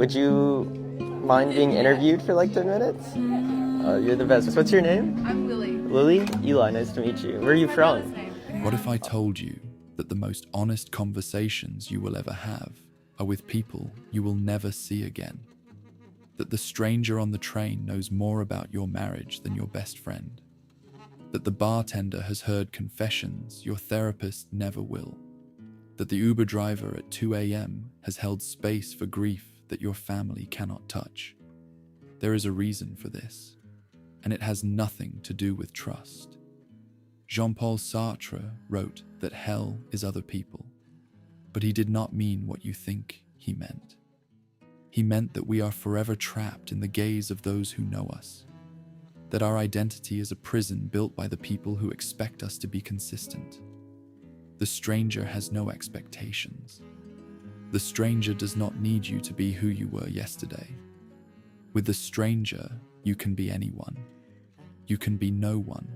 would you mind being interviewed for like 10 minutes? You're the best. What's your name? I'm Lily. Lily? Eli, nice to meet you. Where are you from? What if I told you that the most honest conversations you will ever have are with people you will never see again? That the stranger on the train knows more about your marriage than your best friend? That the bartender has heard confessions your therapist never will? That the Uber driver at 2 a.m. has held space for grief that your family cannot touch? There is a reason for this, and it has nothing to do with trust. Jean-Paul Sartre wrote that hell is other people, but he did not mean what you think he meant. He meant that we are forever trapped in the gaze of those who know us, that our identity is a prison built by the people who expect us to be consistent. The stranger has no expectations. The stranger does not need you to be who you were yesterday. With the stranger, you can be anyone. You can be no one.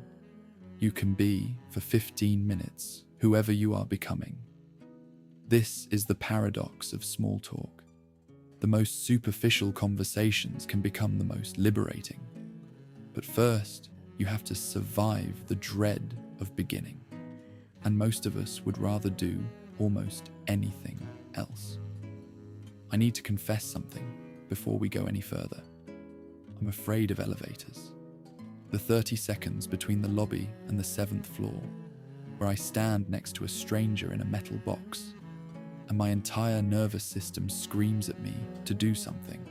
You can be, for 15 minutes, whoever you are becoming. This is the paradox of small talk. The most superficial conversations can become the most liberating. But first, you have to survive the dread of beginning. And most of us would rather do almost anything else. I need to confess something before we go any further. I'm afraid of elevators. The 30 seconds between the lobby and the 7th floor, where I stand next to a stranger in a metal box, and my entire nervous system screams at me to do something,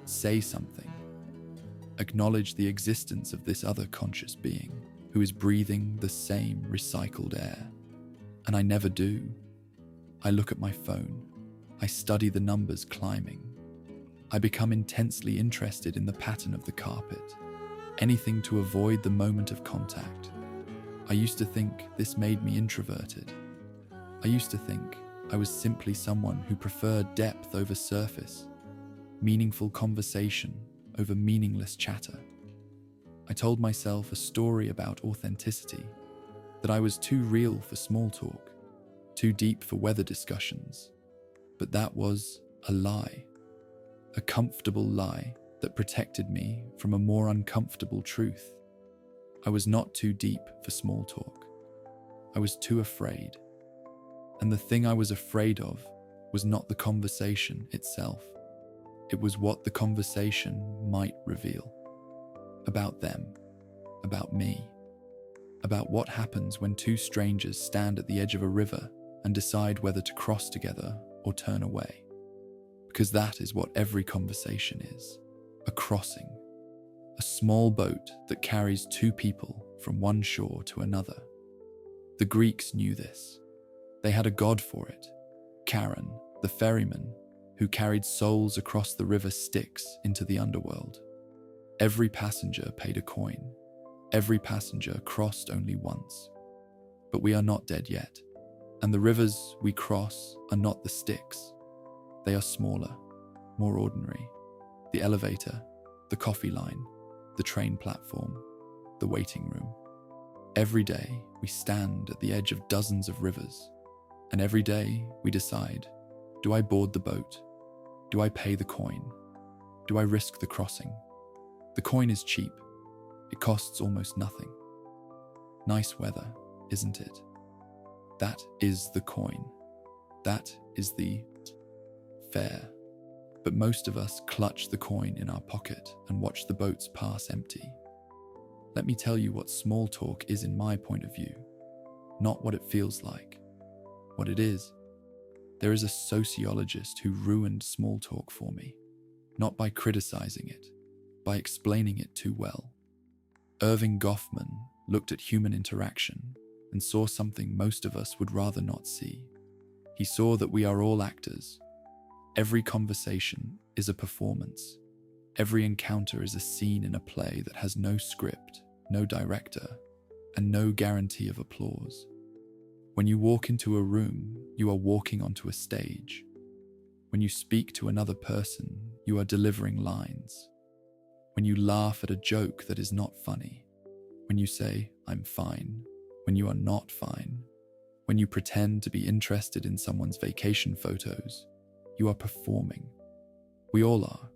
say something, acknowledge the existence of this other conscious being who is breathing the same recycled air. And I never do. I look at my phone. I study the numbers climbing. I become intensely interested in the pattern of the carpet. Anything to avoid the moment of contact. I used to think this made me introverted. I used to think I was simply someone who preferred depth over surface, meaningful conversation over meaningless chatter. I told myself a story about authenticity, that I was too real for small talk, too deep for weather discussions. But that was a lie, a comfortable lie that protected me from a more uncomfortable truth. I was not too deep for small talk. I was too afraid. And the thing I was afraid of was not the conversation itself. It was what the conversation might reveal. About them, about me, about what happens when two strangers stand at the edge of a river and decide whether to cross together or turn away. Because that is what every conversation is. A crossing, a small boat that carries two people from one shore to another. The Greeks knew this. They had a god for it, Charon, the ferryman, who carried souls across the river Styx into the underworld. Every passenger paid a coin. Every passenger crossed only once. But we are not dead yet, and the rivers we cross are not the Styx. They are smaller, more ordinary. The elevator, the coffee line, the train platform, the waiting room. Every day we stand at the edge of dozens of rivers, and every day we decide, do I board the boat? Do I pay the coin? Do I risk the crossing? The coin is cheap. It costs almost nothing. Nice weather, isn't it? That is the coin. That is the fare. But most of us clutch the coin in our pocket and watch the boats pass empty. Let me tell you what small talk is in my point of view, not what it feels like, what it is. There is a sociologist who ruined small talk for me, not by criticizing it, by explaining it too well. Irving Goffman looked at human interaction and saw something most of us would rather not see. He saw that we are all actors. Every conversation is a performance. Every encounter is a scene in a play that has no script, no director, and no guarantee of applause. When you walk into a room, you are walking onto a stage. When you speak to another person, you are delivering lines. When you laugh at a joke that is not funny. When you say, "I'm fine," when you are not fine. When you pretend to be interested in someone's vacation photos, you are performing. We all are,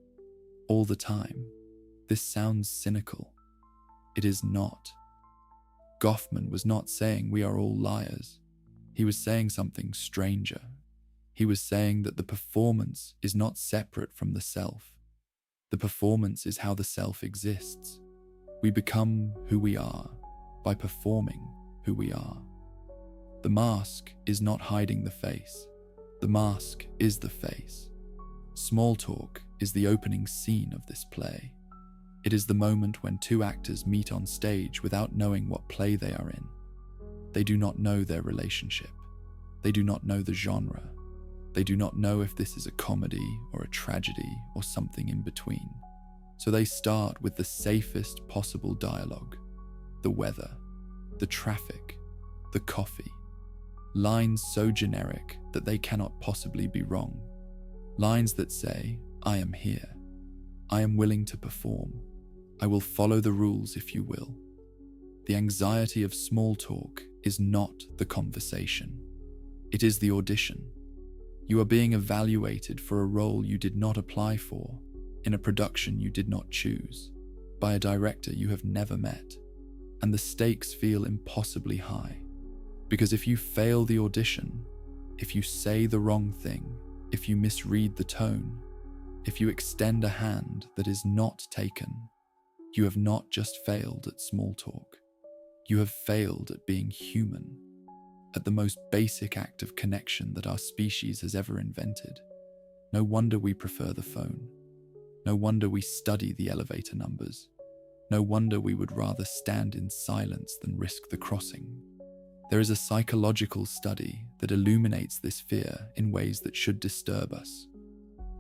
all the time. This sounds cynical. It is not. Goffman was not saying we are all liars. He was saying something stranger. He was saying that the performance is not separate from the self. The performance is how the self exists. We become who we are by performing who we are. The mask is not hiding the face. The mask is the face. Small talk is the opening scene of this play. It is the moment when two actors meet on stage without knowing what play they are in. They do not know their relationship. They do not know the genre. They do not know if this is a comedy or a tragedy or something in between. So they start with the safest possible dialogue: the weather, the traffic, the coffee. Lines so generic that they cannot possibly be wrong. Lines that say, I am here. I am willing to perform. I will follow the rules if you will. The anxiety of small talk is not the conversation. It is the audition. You are being evaluated for a role you did not apply for, in a production you did not choose, by a director you have never met, and the stakes feel impossibly high. Because if you fail the audition, if you say the wrong thing, if you misread the tone, if you extend a hand that is not taken, you have not just failed at small talk. You have failed at being human, at the most basic act of connection that our species has ever invented. No wonder we prefer the phone. No wonder we study the elevator numbers. No wonder we would rather stand in silence than risk the crossing. There is a psychological study that illuminates this fear in ways that should disturb us.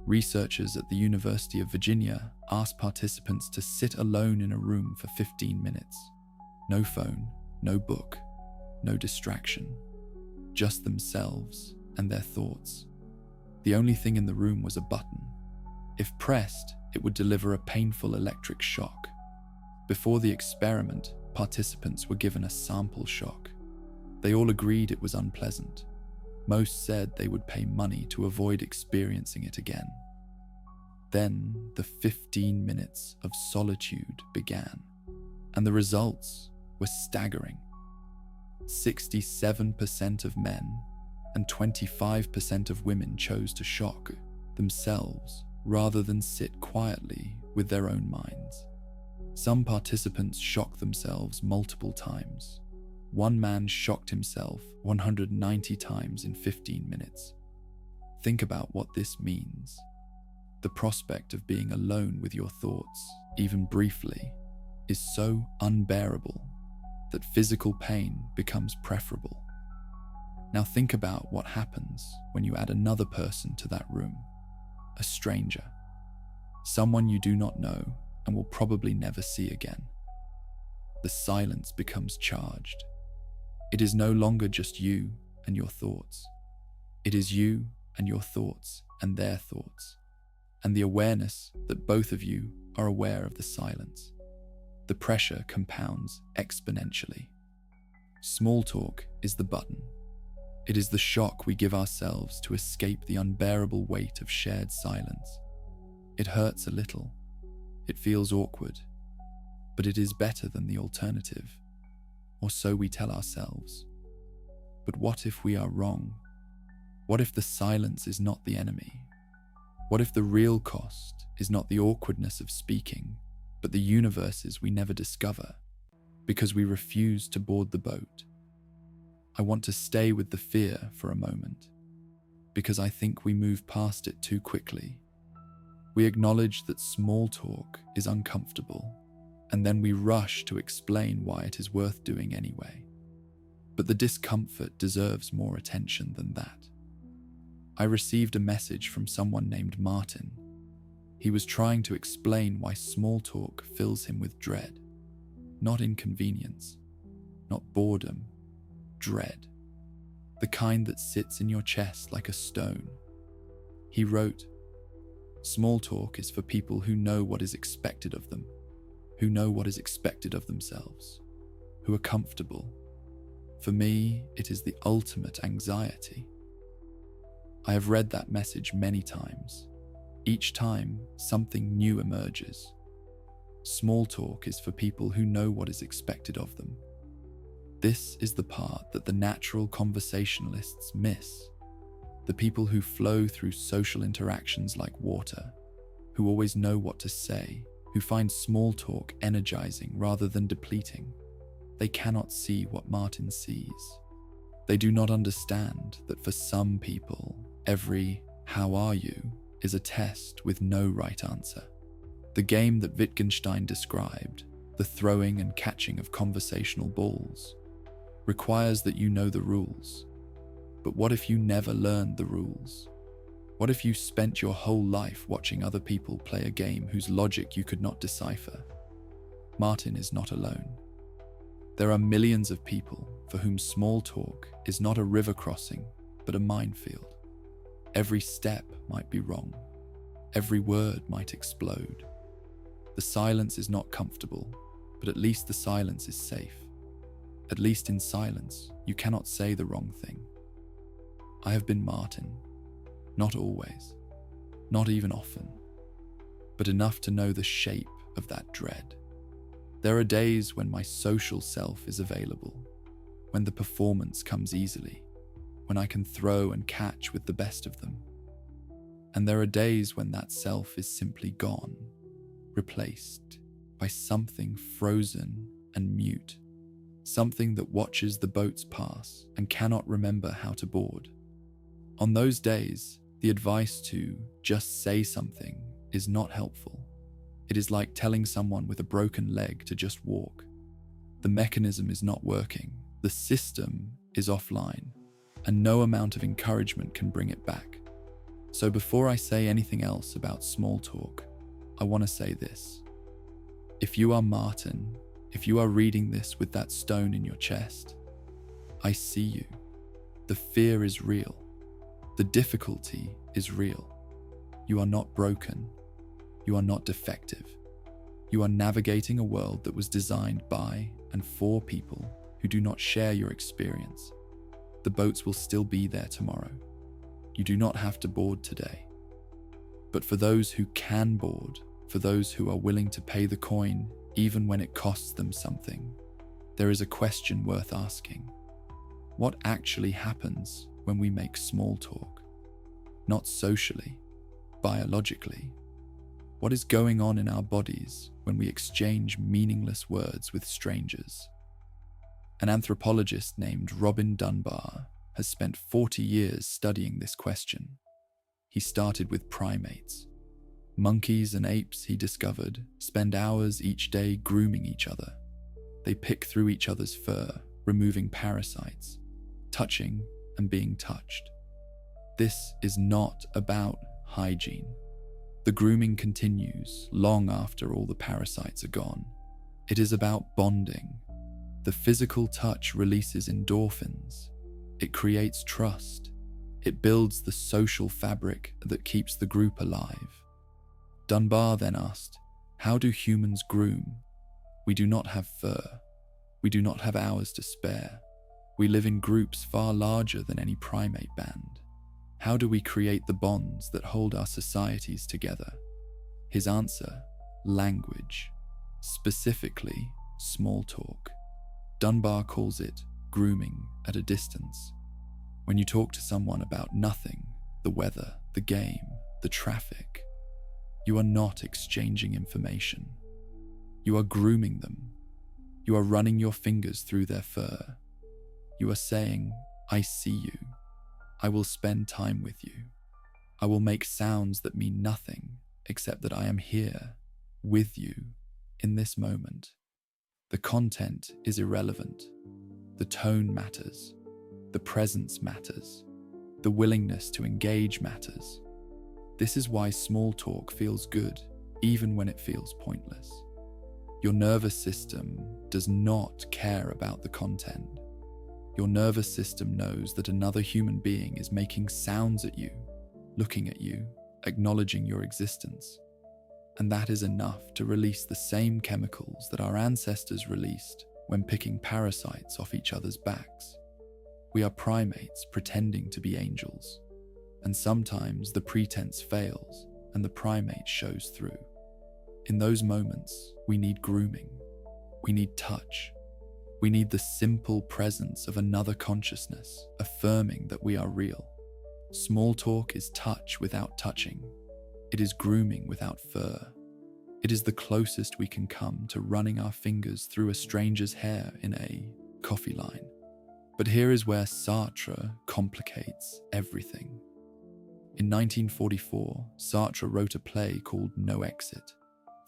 Researchers at the University of Virginia asked participants to sit alone in a room for 15 minutes. No phone, no book, no distraction. Just themselves and their thoughts. The only thing in the room was a button. If pressed, it would deliver a painful electric shock. Before the experiment, participants were given a sample shock. They all agreed it was unpleasant. Most said they would pay money to avoid experiencing it again. Then the 15 minutes of solitude began, and the results were staggering. 67% of men and 25% of women chose to shock themselves rather than sit quietly with their own minds. Some participants shocked themselves multiple times. One man shocked himself 190 times in 15 minutes. Think about what this means. The prospect of being alone with your thoughts, even briefly, is so unbearable that physical pain becomes preferable. Now think about what happens when you add another person to that room, a stranger, someone you do not know and will probably never see again. The silence becomes charged. It is no longer just you and your thoughts. It is you and your thoughts and their thoughts, and the awareness that both of you are aware of the silence. The pressure compounds exponentially. Small talk is the button. It is the shock we give ourselves to escape the unbearable weight of shared silence. It hurts a little. It feels awkward. But it is better than the alternative. Or so we tell ourselves. But what if we are wrong? What if the silence is not the enemy? What if the real cost is not the awkwardness of speaking, but the universes we never discover, because we refuse to board the boat? I want to stay with the fear for a moment, because I think we move past it too quickly. We acknowledge that small talk is uncomfortable, and then we rush to explain why it is worth doing anyway. But the discomfort deserves more attention than that. I received a message from someone named Martin. He was trying to explain why small talk fills him with dread. Not inconvenience, not boredom, dread. The kind that sits in your chest like a stone. He wrote, "Small talk is for people who know what is expected of them, who know what is expected of themselves, who are comfortable. For me, it is the ultimate anxiety." I have read that message many times. each time something new emerges. Small talk is for people who know what is expected of them. This is the part that the natural conversationalists miss. The people who flow through social interactions like water, who always know what to say, who find small talk energizing rather than depleting. They cannot see what Martin sees. They do not understand that for some people, every "how are you" is a test with no right answer. The game that Wittgenstein described, the throwing and catching of conversational balls, requires that you know the rules. But what if you never learned the rules? What if you spent your whole life watching other people play a game whose logic you could not decipher? Martin is not alone. There are millions of people for whom small talk is not a river crossing, but a minefield. Every step might be wrong. Every word might explode. The silence is not comfortable, but at least the silence is safe. At least in silence, you cannot say the wrong thing. I have been Martin. Not always, not even often, but enough to know the shape of that dread. There are days when my social self is available, when the performance comes easily, when I can throw and catch with the best of them. And there are days when that self is simply gone, replaced by something frozen and mute, something that watches the boats pass and cannot remember how to board. On those days, the advice to just say something is not helpful. It is like telling someone with a broken leg to just walk. The mechanism is not working, the system is offline, and no amount of encouragement can bring it back. So before I say anything else about small talk, I want to say this. If you are Martin, if you are reading this with that stone in your chest, I see you. The fear is real. The difficulty is real. You are not broken. You are not defective. You are navigating a world that was designed by and for people who do not share your experience. The boats will still be there tomorrow. You do not have to board today. But for those who can board, for those who are willing to pay the coin even when it costs them something, there is a question worth asking. What actually happens when we make small talk? Not socially, biologically. What is going on in our bodies when we exchange meaningless words with strangers? An anthropologist named Robin Dunbar has spent 40 years studying this question. He started with primates. Monkeys and apes, he discovered, spend hours each day grooming each other. They pick through each other's fur, removing parasites, touching and being touched. This is not about hygiene. The grooming continues long after all the parasites are gone. It is about bonding. The physical touch releases endorphins. It creates trust. It builds the social fabric that keeps the group alive. Dunbar then asked, how do humans groom? We do not have fur. We do not have hours to spare. We live in groups far larger than any primate band. How do we create the bonds that hold our societies together? His answer, language, specifically small talk. Dunbar calls it grooming at a distance. When you talk to someone about nothing, the weather, the game, the traffic, you are not exchanging information. You are grooming them. You are running your fingers through their fur. You are saying, I see you. I will spend time with you. I will make sounds that mean nothing except that I am here, with you, in this moment. The content is irrelevant. The tone matters. The presence matters. The willingness to engage matters. This is why small talk feels good, even when it feels pointless. Your nervous system does not care about the content. Your nervous system knows that another human being is making sounds at you, looking at you, acknowledging your existence. And that is enough to release the same chemicals that our ancestors released when picking parasites off each other's backs. We are primates pretending to be angels. And sometimes the pretense fails, and the primate shows through. In those moments, we need grooming. We need touch. We need the simple presence of another consciousness, affirming that we are real. Small talk is touch without touching. It is grooming without fur. It is the closest we can come to running our fingers through a stranger's hair in a coffee line. But here is where Sartre complicates everything. In 1944, Sartre wrote a play called No Exit.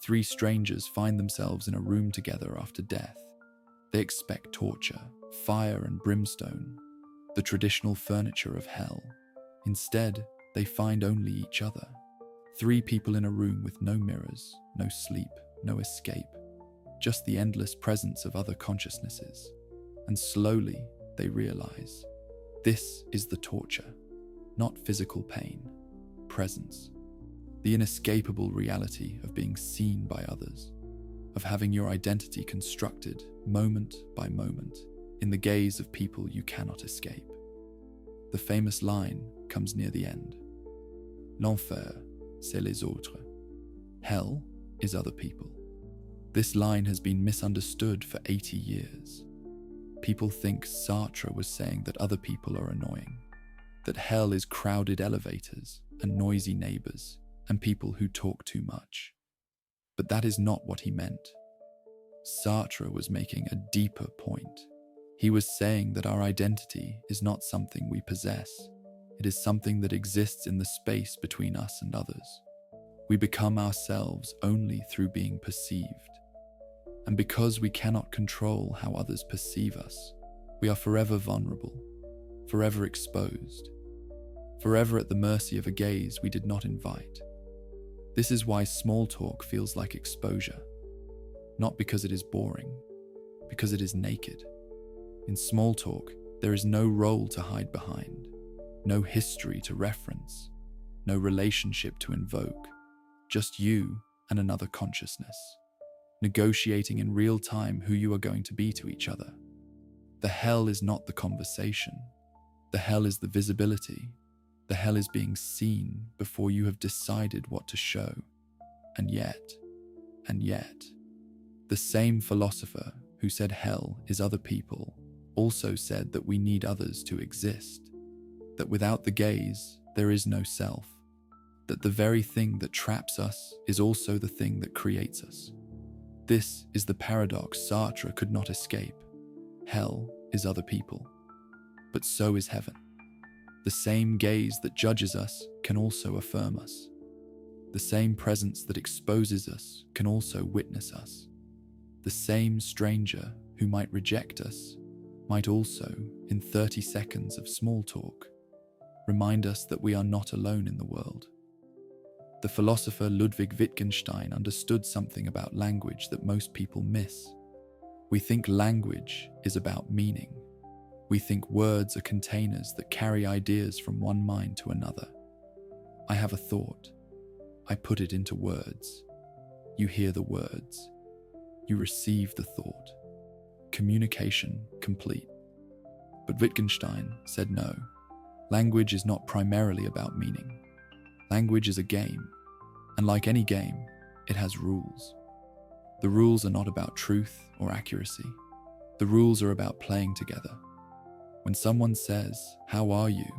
3 strangers find themselves in a room together after death. They expect torture, fire and brimstone, the traditional furniture of hell. Instead, they find only each other. 3 people in a room with no mirrors, no sleep, no escape, just the endless presence of other consciousnesses. And slowly, they realize, this is the torture, not physical pain, presence. The inescapable reality of being seen by others, of having your identity constructed moment by moment in the gaze of people you cannot escape. The famous line comes near the end. L'enfer, c'est les autres. Hell is other people. This line has been misunderstood for 80 years. People think Sartre was saying that other people are annoying, that hell is crowded elevators and noisy neighbors and people who talk too much. But that is not what he meant. Sartre was making a deeper point. He was saying that our identity is not something we possess. It is something that exists in the space between us and others. We become ourselves only through being perceived. And because we cannot control how others perceive us, we are forever vulnerable, forever exposed, forever at the mercy of a gaze we did not invite. This is why small talk feels like exposure. Not because it is boring, because it is naked. In small talk, there is no role to hide behind, no history to reference, no relationship to invoke, just you and another consciousness, negotiating in real time who you are going to be to each other. The hell is not the conversation. The hell is the visibility. The hell is being seen before you have decided what to show. And yet, the same philosopher who said hell is other people also said that we need others to exist, that without the gaze, there is no self, that the very thing that traps us is also the thing that creates us. This is the paradox Sartre could not escape. Hell is other people, but so is heaven. The same gaze that judges us can also affirm us. The same presence that exposes us can also witness us. The same stranger who might reject us might also, in 30 seconds of small talk, remind us that we are not alone in the world. The philosopher Ludwig Wittgenstein understood something about language that most people miss. We think language is about meaning. We think words are containers that carry ideas from one mind to another. I have a thought. I put it into words. You hear the words. You receive the thought. Communication complete. But Wittgenstein said no. Language is not primarily about meaning. Language is a game, and like any game, it has rules. The rules are not about truth or accuracy. The rules are about playing together. When someone says, "How are you?"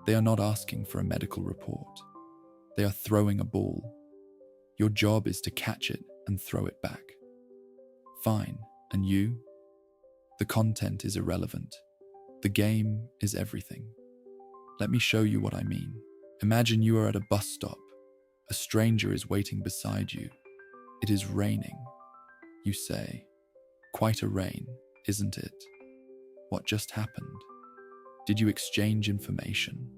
they are not asking for a medical report. They are throwing a ball. Your job is to catch it and throw it back. Fine, and you? The content is irrelevant. The game is everything. Let me show you what I mean. Imagine you are at a bus stop. A stranger is waiting beside you. It is raining. You say, "Quite a rain, isn't it? What just happened?" Did you exchange information?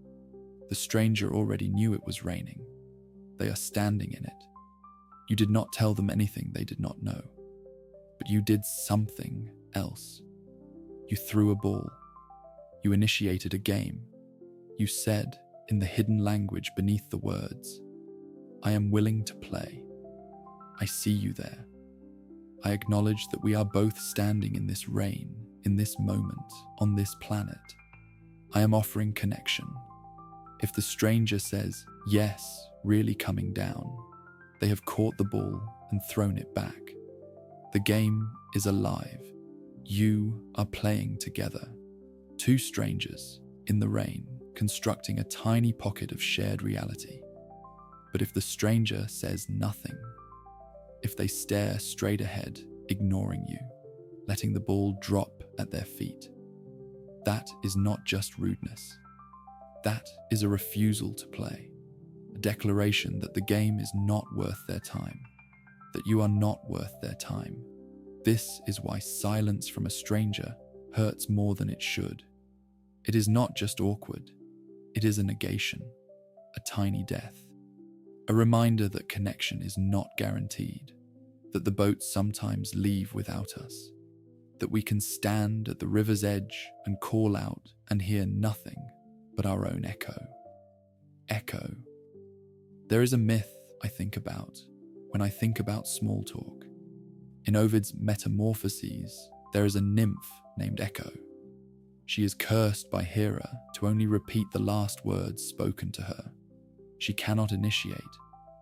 The stranger already knew it was raining. They are standing in it. You did not tell them anything they did not know. But you did something else. You threw a ball. You initiated a game. You said, in the hidden language beneath the words, "I am willing to play. I see you there. I acknowledge that we are both standing in this rain, in this moment, on this planet. I am offering connection." If the stranger says, "Yes, really coming down. They have caught the ball and thrown it back. The game is alive. You are playing together. Two strangers in the rain, constructing a tiny pocket of shared reality. But if the stranger says nothing, if they stare straight ahead, ignoring you, letting the ball drop at their feet, that is not just rudeness. That is a refusal to play, a declaration that the game is not worth their time, that you are not worth their time. This is why silence from a stranger hurts more than it should. It is not just awkward, it is a negation, a tiny death, a reminder that connection is not guaranteed, that the boats sometimes leave without us, that we can stand at the river's edge and call out and hear nothing but our own echo. Echo. There is a myth I think about when I think about small talk. In Ovid's Metamorphoses, there is a nymph named Echo. She is cursed by Hera to only repeat the last words spoken to her. She cannot initiate,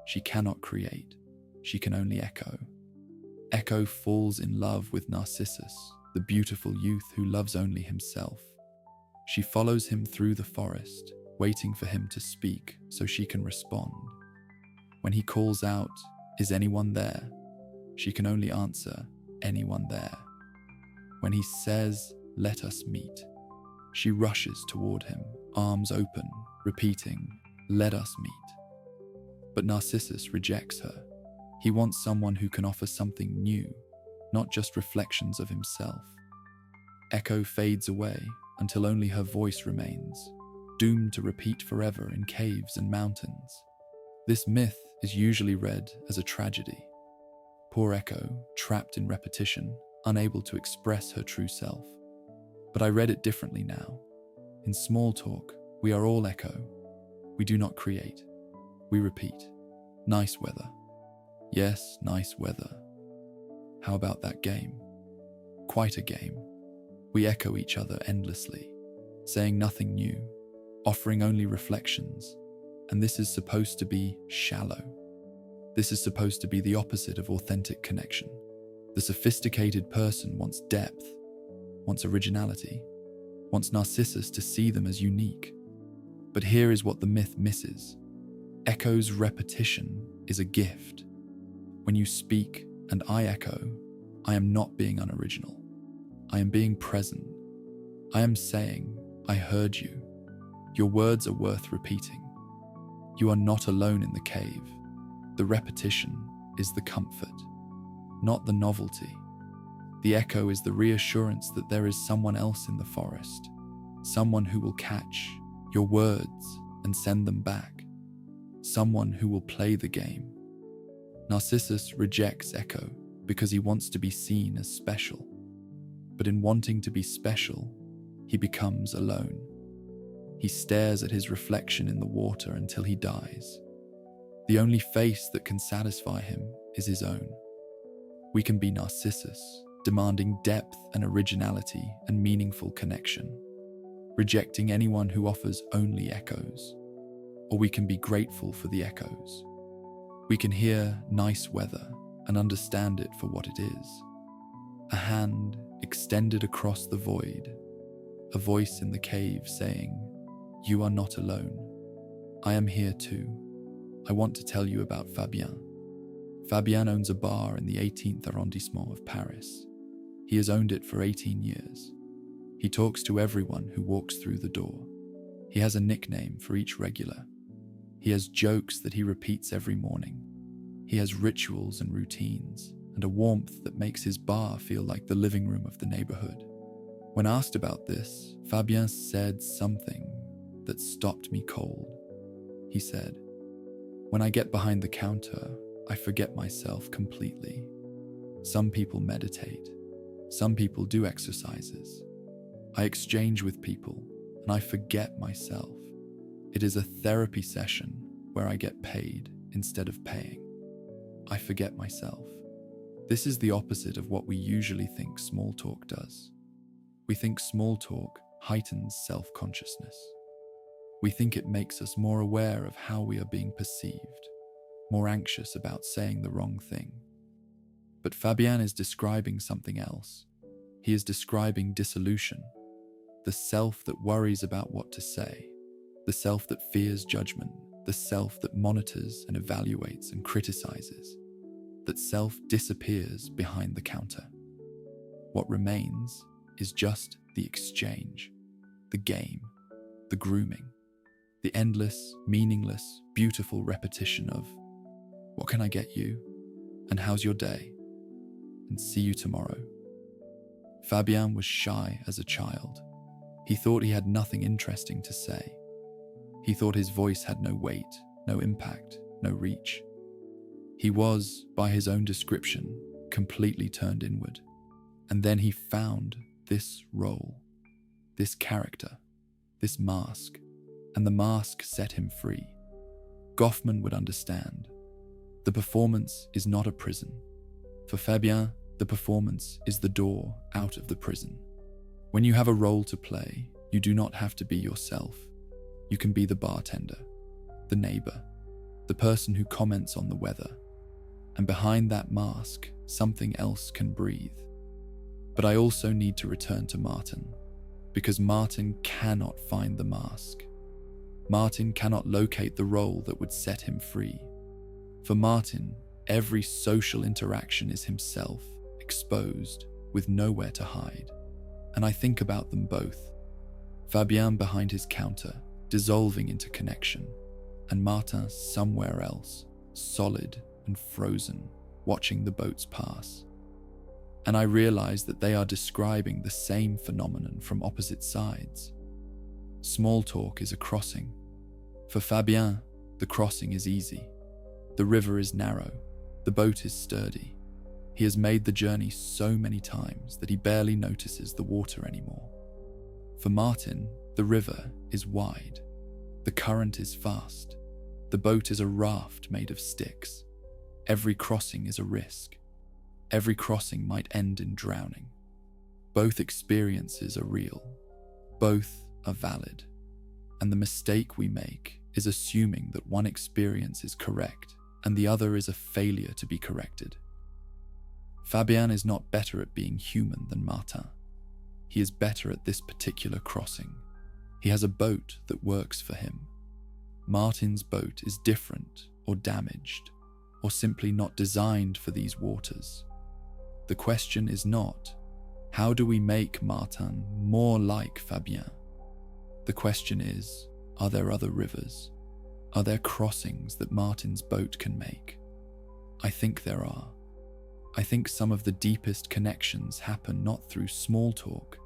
she cannot create, she can only echo. Echo falls in love with Narcissus, the beautiful youth who loves only himself. She follows him through the forest, waiting for him to speak so she can respond. When he calls out, "Is anyone there?" she can only answer, "Anyone there." When he says, "Let us meet," she rushes toward him, arms open, repeating, "Let us meet." But Narcissus rejects her. He wants someone who can offer something new, not just reflections of himself. Echo fades away until only her voice remains, doomed to repeat forever in caves and mountains. This myth is usually read as a tragedy. Poor Echo, trapped in repetition, unable to express her true self. But I read it differently now. In small talk, we are all echo. We do not create. We repeat. Nice weather. Yes, nice weather. How about that game? Quite a game. We echo each other endlessly, saying nothing new, offering only reflections. And this is supposed to be shallow. This is supposed to be the opposite of authentic connection. The sophisticated person wants depth, wants originality, wants Narcissus to see them as unique. But here is what the myth misses. Echo's repetition is a gift. When you speak and I echo, I am not being unoriginal. I am being present. I am saying, I heard you. Your words are worth repeating. You are not alone in the cave. The repetition is the comfort, not the novelty. The echo is the reassurance that there is someone else in the forest, someone who will catch your words and send them back, someone who will play the game. Narcissus rejects Echo because he wants to be seen as special. But in wanting to be special, he becomes alone. He stares at his reflection in the water until he dies. The only face that can satisfy him is his own. We can be Narcissus, demanding depth and originality and meaningful connection, rejecting anyone who offers only echoes. Or we can be grateful for the echoes. We can hear nice weather and understand it for what it is. A hand extended across the void, a voice in the cave saying, "You are not alone. I am here too. I want to tell you about Fabien." Fabien owns a bar in the 18th arrondissement of Paris. He has owned it for 18 years. He talks to everyone who walks through the door. He has a nickname for each regular. He has jokes that he repeats every morning. He has rituals and routines, and a warmth that makes his bar feel like the living room of the neighborhood. When asked about this, Fabien said something that stopped me cold. He said, "When I get behind the counter, I forget myself completely. Some people meditate. Some people do exercises. I exchange with people, and I forget myself. It is a therapy session where I get paid instead of paying. I forget myself." This is the opposite of what we usually think small talk does. We think small talk heightens self-consciousness. We think it makes us more aware of how we are being perceived, more anxious about saying the wrong thing. But Fabien is describing something else. He is describing dissolution, the self that worries about what to say, the self that fears judgment, the self that monitors and evaluates and criticizes. That self disappears behind the counter. What remains is just the exchange, the game, the grooming, the endless, meaningless, beautiful repetition of, "What can I get you? And how's your day? And see you tomorrow." Fabien was shy as a child. He thought he had nothing interesting to say. He thought his voice had no weight, no impact, no reach. He was, by his own description, completely turned inward. And then he found this role, this character, this mask, and the mask set him free. Goffman would understand. The performance is not a prison. For Fabien, the performance is the door out of the prison. When you have a role to play, you do not have to be yourself. You can be the bartender, the neighbor, the person who comments on the weather. And behind that mask, something else can breathe. But I also need to return to Martin, because Martin cannot find the mask. Martin cannot locate the role that would set him free. For Martin, every social interaction is himself, exposed, with nowhere to hide. And I think about them both. Fabien behind his counter, dissolving into connection, and Martin somewhere else, solid and frozen, watching the boats pass. And I realize that they are describing the same phenomenon from opposite sides. Small talk is a crossing. For Fabien, the crossing is easy. The river is narrow. The boat is sturdy. He has made the journey so many times that he barely notices the water anymore. For Martin, the river is wide. The current is fast. The boat is a raft made of sticks. Every crossing is a risk. Every crossing might end in drowning. Both experiences are real. Both are valid. And the mistake we make is assuming that one experience is correct and the other is a failure to be corrected. Fabien is not better at being human than Martin. He is better at this particular crossing. He has a boat that works for him. Martin's boat is different or damaged, or simply not designed for these waters. The question is not, how do we make Martin more like Fabien? The question is, are there other rivers? Are there crossings that Martin's boat can make? I think there are. I think some of the deepest connections happen not through small talk,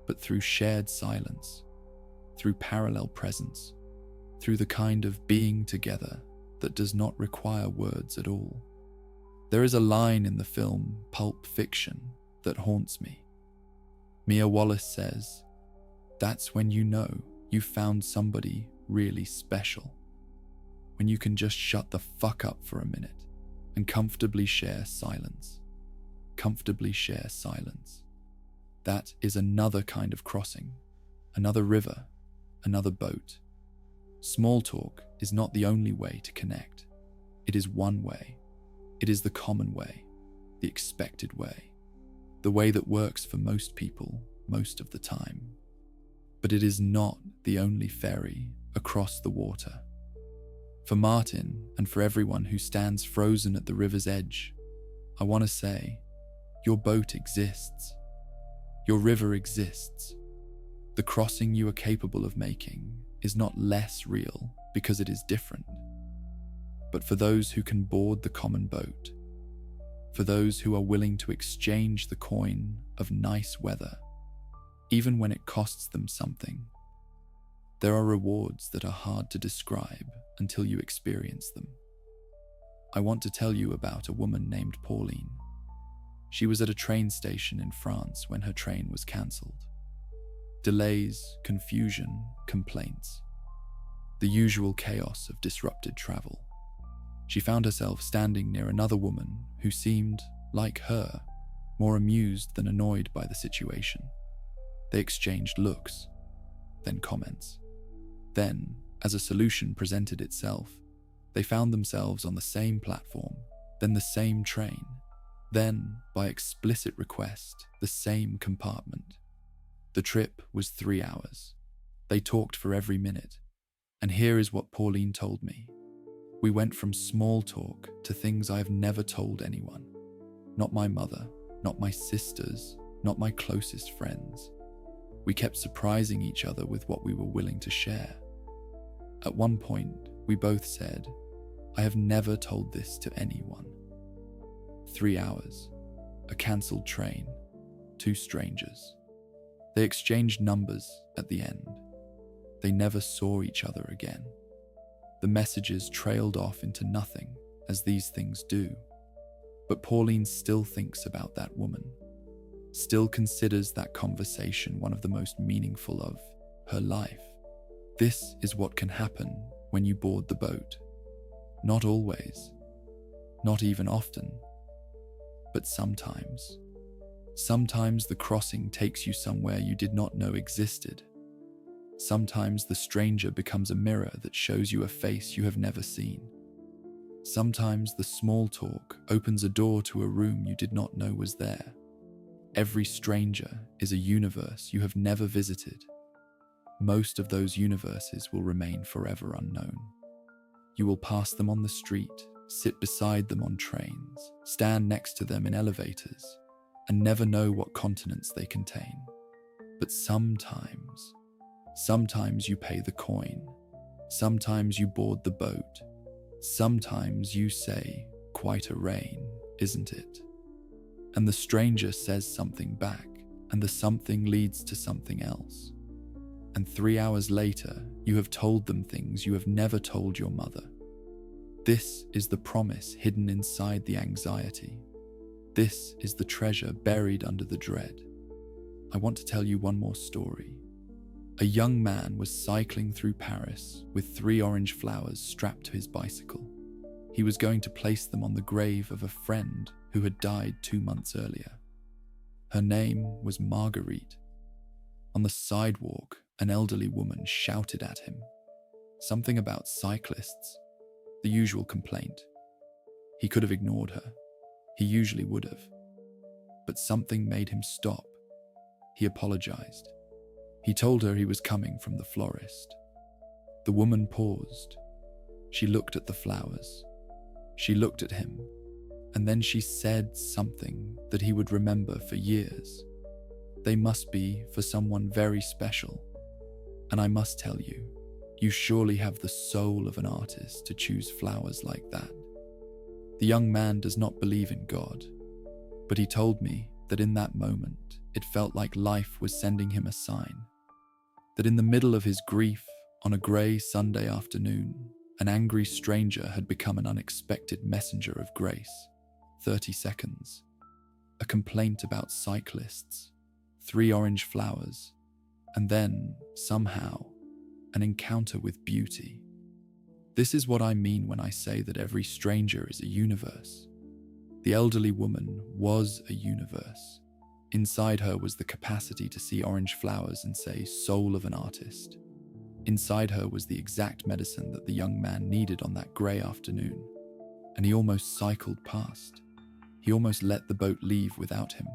but through shared silence, through parallel presence, through the kind of being together that does not require words at all. There is a line in the film Pulp Fiction that haunts me. Mia Wallace says, "That's when you know you found somebody really special. When you can just shut the fuck up for a minute and comfortably share silence. Comfortably share silence. That is another kind of crossing, another river, another boat. Small talk is not the only way to connect. It is one way. It is the common way, the expected way, the way that works for most people most of the time. But it is not the only ferry across the water. For Martin and for everyone who stands frozen at the river's edge, I want to say, your boat exists. Your river exists. The crossing you are capable of making is not less real because it is different. But for those who can board the common boat, for those who are willing to exchange the coin of nice weather, even when it costs them something, there are rewards that are hard to describe until you experience them. I want to tell you about a woman named Pauline. She was at a train station in France when her train was cancelled. Delays, confusion, complaints. The usual chaos of disrupted travel. She found herself standing near another woman who seemed, like her, more amused than annoyed by the situation. They exchanged looks, then comments. Then, as a solution presented itself, they found themselves on the same platform, then the same train, then, by explicit request, the same compartment. The trip was 3 hours. They talked for every minute. And here is what Pauline told me. We went from small talk to things I have never told anyone. Not my mother, not my sisters, not my closest friends. We kept surprising each other with what we were willing to share. At one point, we both said, I have never told this to anyone. 3 hours, a cancelled train, 2 strangers. They exchanged numbers at the end. They never saw each other again. The messages trailed off into nothing, as these things do. But Pauline still thinks about that woman, still considers that conversation one of the most meaningful of her life. This is what can happen when you board the boat. Not always, not even often, but sometimes. Sometimes the crossing takes you somewhere you did not know existed. Sometimes the stranger becomes a mirror that shows you a face you have never seen. Sometimes the small talk opens a door to a room you did not know was there. Every stranger is a universe you have never visited. Most of those universes will remain forever unknown. You will pass them on the street, sit beside them on trains, stand next to them in elevators, and never know what continents they contain. But sometimes you pay the coin. Sometimes you board the boat. Sometimes you say, quite a rain, isn't it? And the stranger says something back, and the something leads to something else. And 3 hours later, you have told them things you have never told your mother. This is the promise hidden inside the anxiety. This is the treasure buried under the dread. I want to tell you one more story. A young man was cycling through Paris with 3 orange flowers strapped to his bicycle. He was going to place them on the grave of a friend who had died 2 months earlier. Her name was Marguerite. On the sidewalk, an elderly woman shouted at him. Something about cyclists, the usual complaint. He could have ignored her. He usually would have. But something made him stop. He apologized. He told her he was coming from the florist. The woman paused. She looked at the flowers. She looked at him, and then she said something that he would remember for years. They must be for someone very special. And I must tell you, you surely have the soul of an artist to choose flowers like that. The young man does not believe in God, but he told me that in that moment, it felt like life was sending him a sign. That in the middle of his grief, on a grey Sunday afternoon, an angry stranger had become an unexpected messenger of grace. 30 seconds. A complaint about cyclists. 3 orange flowers. And then, somehow, an encounter with beauty. This is what I mean when I say that every stranger is a universe. The elderly woman was a universe. Inside her was the capacity to see orange flowers and say, soul of an artist. Inside her was the exact medicine that the young man needed on that grey afternoon. And he almost cycled past. He almost let the boat leave without him.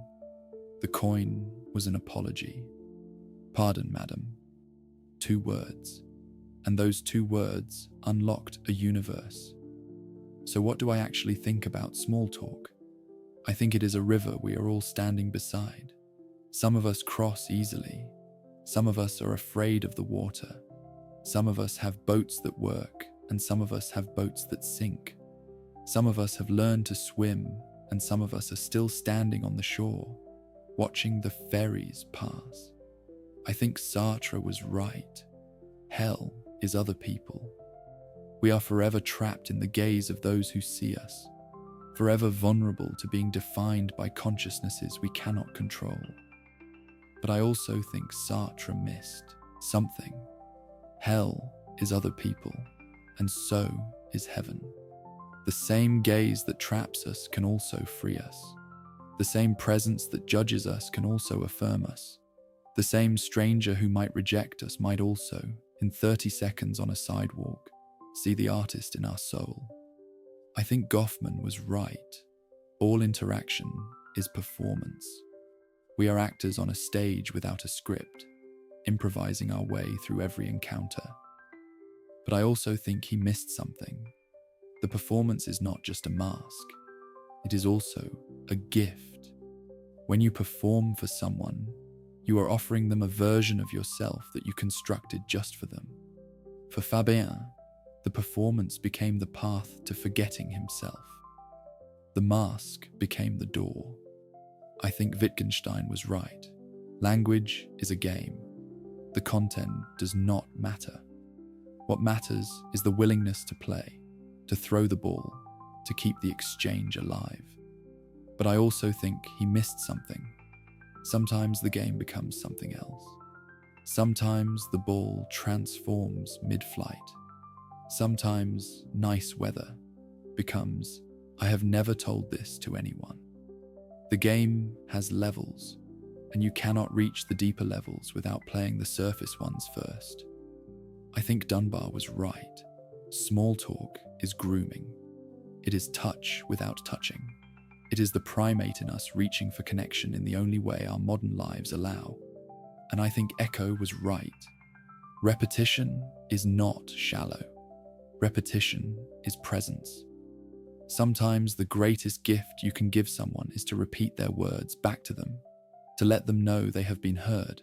The coin was an apology. Pardon, madam. 2 words. And those 2 words unlocked a universe. So what do I actually think about small talk? I think it is a river we are all standing beside. Some of us cross easily. Some of us are afraid of the water. Some of us have boats that work, and some of us have boats that sink. Some of us have learned to swim, and some of us are still standing on the shore, watching the ferries pass. I think Sartre was right. Hell is other people. We are forever trapped in the gaze of those who see us, forever vulnerable to being defined by consciousnesses we cannot control. But I also think Sartre missed something. Hell is other people, and so is heaven. The same gaze that traps us can also free us. The same presence that judges us can also affirm us. The same stranger who might reject us might also In 30 seconds on a sidewalk, see the artist in our soul. I think Goffman was right. All interaction is performance. We are actors on a stage without a script, improvising our way through every encounter. But I also think he missed something. The performance is not just a mask. It is also a gift. When you perform for someone, you are offering them a version of yourself that you constructed just for them. For Fabien, the performance became the path to forgetting himself. The mask became the door. I think Wittgenstein was right. Language is a game. The content does not matter. What matters is the willingness to play, to throw the ball, to keep the exchange alive. But I also think he missed something. Sometimes the game becomes something else. Sometimes the ball transforms mid-flight. Sometimes nice weather becomes, I have never told this to anyone. The game has levels, and you cannot reach the deeper levels without playing the surface ones first. I think Dunbar was right. Small talk is grooming. It is touch without touching. It is the primate in us reaching for connection in the only way our modern lives allow. And I think Echo was right. Repetition is not shallow. Repetition is presence. Sometimes the greatest gift you can give someone is to repeat their words back to them, to let them know they have been heard.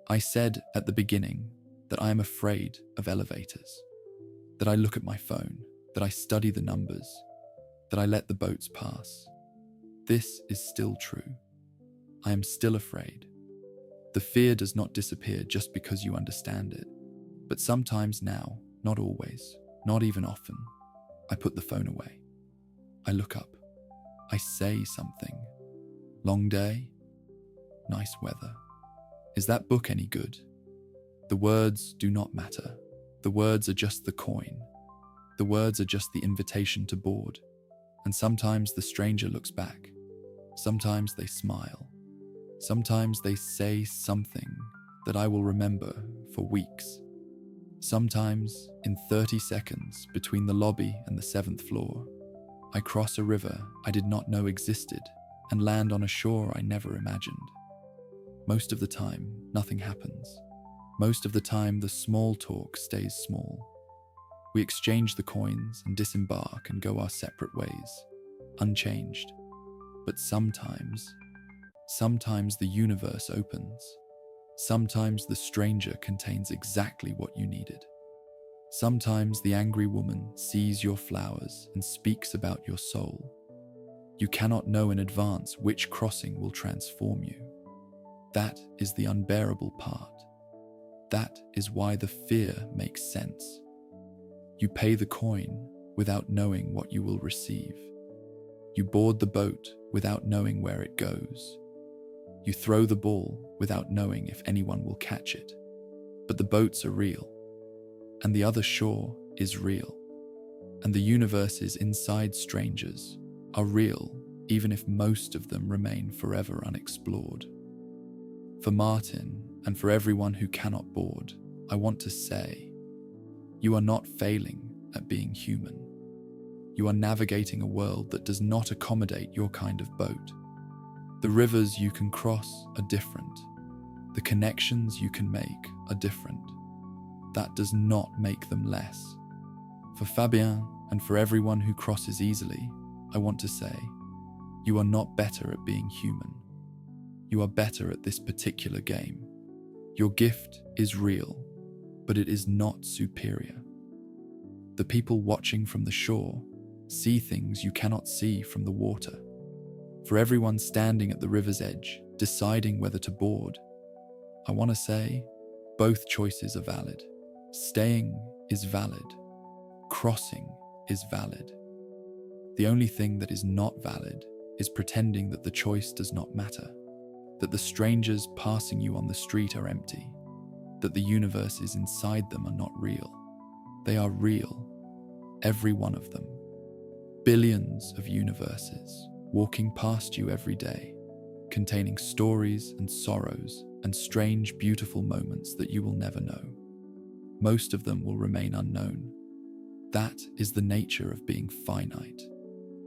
I said at the beginning that I am afraid of elevators, that I look at my phone, that I study the numbers, that I let the boats pass. This is still true. I am still afraid. The fear does not disappear just because you understand it. But sometimes now, not always, not even often, I put the phone away. I look up. I say something. Long day? Nice weather. Is that book any good? The words do not matter. The words are just the coin. The words are just the invitation to board. And sometimes the stranger looks back. Sometimes they smile. Sometimes they say something that I will remember for weeks. Sometimes, in 30 seconds between the lobby and the 7th floor, I cross a river I did not know existed and land on a shore I never imagined. Most of the time, nothing happens. Most of the time, the small talk stays small. We exchange the coins and disembark and go our separate ways, unchanged. But sometimes the universe opens. Sometimes the stranger contains exactly what you needed. Sometimes the angry woman sees your flowers and speaks about your soul. You cannot know in advance which crossing will transform you. That is the unbearable part. That is why the fear makes sense. You pay the coin without knowing what you will receive. You board the boat without knowing where it goes. You throw the ball without knowing if anyone will catch it. But the boats are real, and the other shore is real, and the universes inside strangers are real, even if most of them remain forever unexplored. For Martin, and for everyone who cannot board, I want to say, you are not failing at being human. You are navigating a world that does not accommodate your kind of boat. The rivers you can cross are different. The connections you can make are different. That does not make them less. For Fabien and for everyone who crosses easily, I want to say, you are not better at being human. You are better at this particular game. Your gift is real, but it is not superior. The people watching from the shore see things you cannot see from the water. For everyone standing at the river's edge, deciding whether to board, I want to say, both choices are valid. Staying is valid. Crossing is valid. The only thing that is not valid is pretending that the choice does not matter, that the strangers passing you on the street are empty, that the universes inside them are not real. They are real, every one of them. Billions of universes walking past you every day, containing stories and sorrows and strange, beautiful moments that you will never know. Most of them will remain unknown. That is the nature of being finite.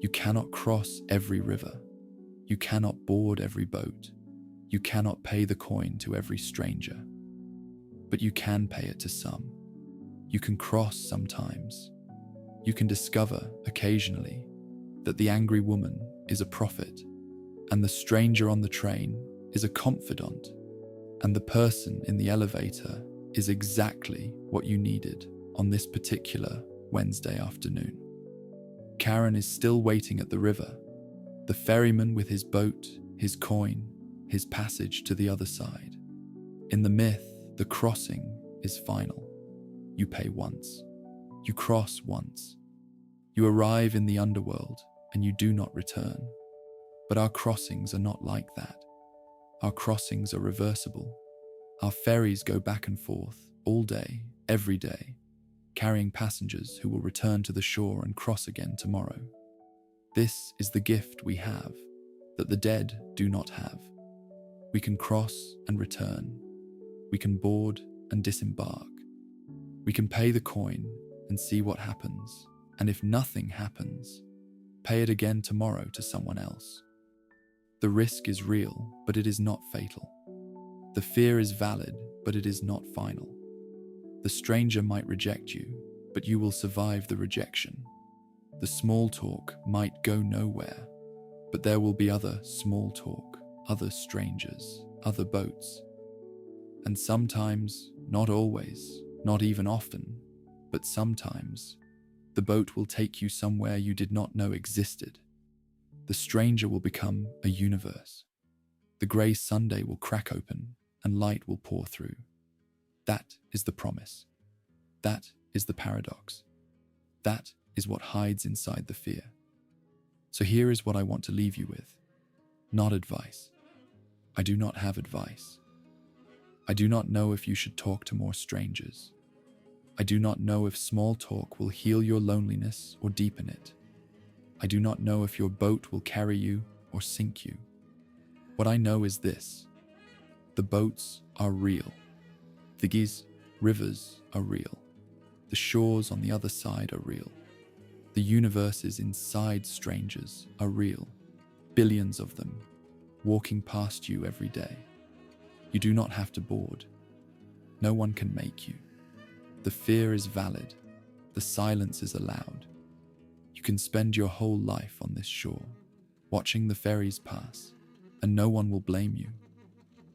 You cannot cross every river. You cannot board every boat. You cannot pay the coin to every stranger. But you can pay it to some. You can cross sometimes. You can discover, occasionally, that the angry woman is a prophet, and the stranger on the train is a confidant, and the person in the elevator is exactly what you needed on this particular Wednesday afternoon. Karen is still waiting at the river, the ferryman with his boat, his coin, his passage to the other side. In the myth, the crossing is final. You pay once. You cross once. You arrive in the underworld and you do not return. But our crossings are not like that. Our crossings are reversible. Our ferries go back and forth all day, every day, carrying passengers who will return to the shore and cross again tomorrow. This is the gift we have that the dead do not have. We can cross and return. We can board and disembark. We can pay the coin and see what happens, and if nothing happens, pay it again tomorrow to someone else. The risk is real, but it is not fatal. The fear is valid, but it is not final. The stranger might reject you, but you will survive the rejection. The small talk might go nowhere, but there will be other small talk, other strangers, other boats. And sometimes, not always, not even often, but sometimes, the boat will take you somewhere you did not know existed. The stranger will become a universe. The grey Sunday will crack open and light will pour through. That is the promise. That is the paradox. That is what hides inside the fear. So here is what I want to leave you with. Not advice. I do not have advice. I do not know if you should talk to more strangers. I do not know if small talk will heal your loneliness or deepen it. I do not know if your boat will carry you or sink you. What I know is this: the boats are real. The rivers are real. The shores on the other side are real. The universes inside strangers are real. Billions of them, walking past you every day. You do not have to board. No one can make you. The fear is valid. The silence is allowed. You can spend your whole life on this shore, watching the ferries pass, and no one will blame you.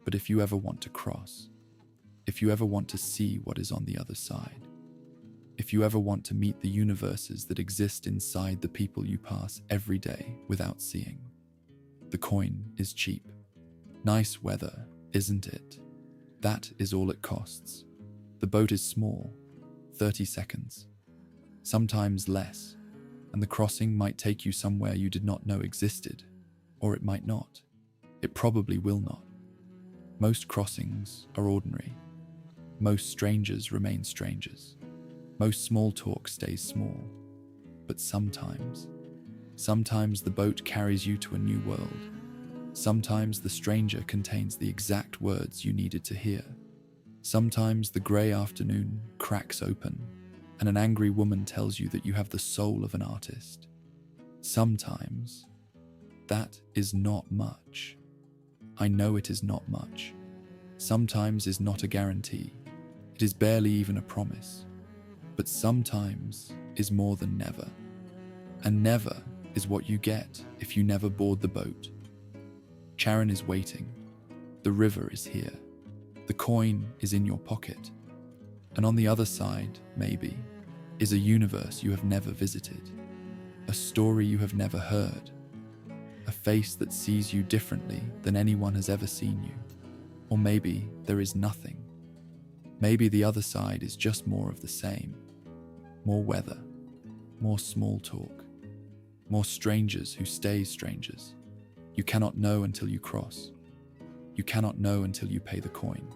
But if you ever want to cross, if you ever want to see what is on the other side, if you ever want to meet the universes that exist inside the people you pass every day without seeing, the coin is cheap. Nice weather, isn't it? That is all it costs. The boat is small, 30 seconds, sometimes less, and the crossing might take you somewhere you did not know existed, or it might not. It probably will not. Most crossings are ordinary. Most strangers remain strangers. Most small talk stays small. But sometimes the boat carries you to a new world. Sometimes the stranger contains the exact words you needed to hear. Sometimes the grey afternoon cracks open and an angry woman tells you that you have the soul of an artist. Sometimes that is not much. I know it is not much. Sometimes is not a guarantee. It is barely even a promise. But sometimes is more than never. And never is what you get if you never board the boat. Charon is waiting. The river is here. The coin is in your pocket. And on the other side, maybe, is a universe you have never visited. A story you have never heard. A face that sees you differently than anyone has ever seen you. Or maybe there is nothing. Maybe the other side is just more of the same. More weather, more small talk, more strangers who stay strangers. You cannot know until you cross. You cannot know until you pay the coin.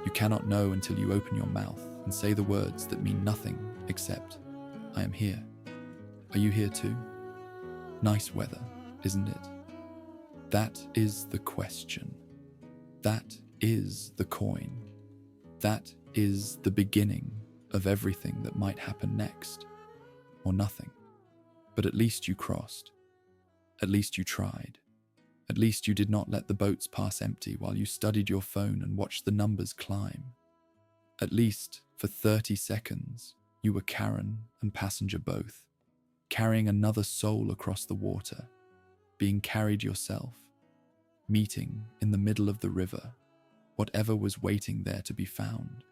You cannot know until you open your mouth and say the words that mean nothing except, I am here. Are you here too? Nice weather, isn't it? That is the question. That is the coin. That is the beginning of everything that might happen next, or nothing. But at least you crossed. At least you tried. At least you did not let the boats pass empty while you studied your phone and watched the numbers climb. At least, for 30 seconds, you were Karen and passenger both, carrying another soul across the water, being carried yourself, meeting in the middle of the river, whatever was waiting there to be found.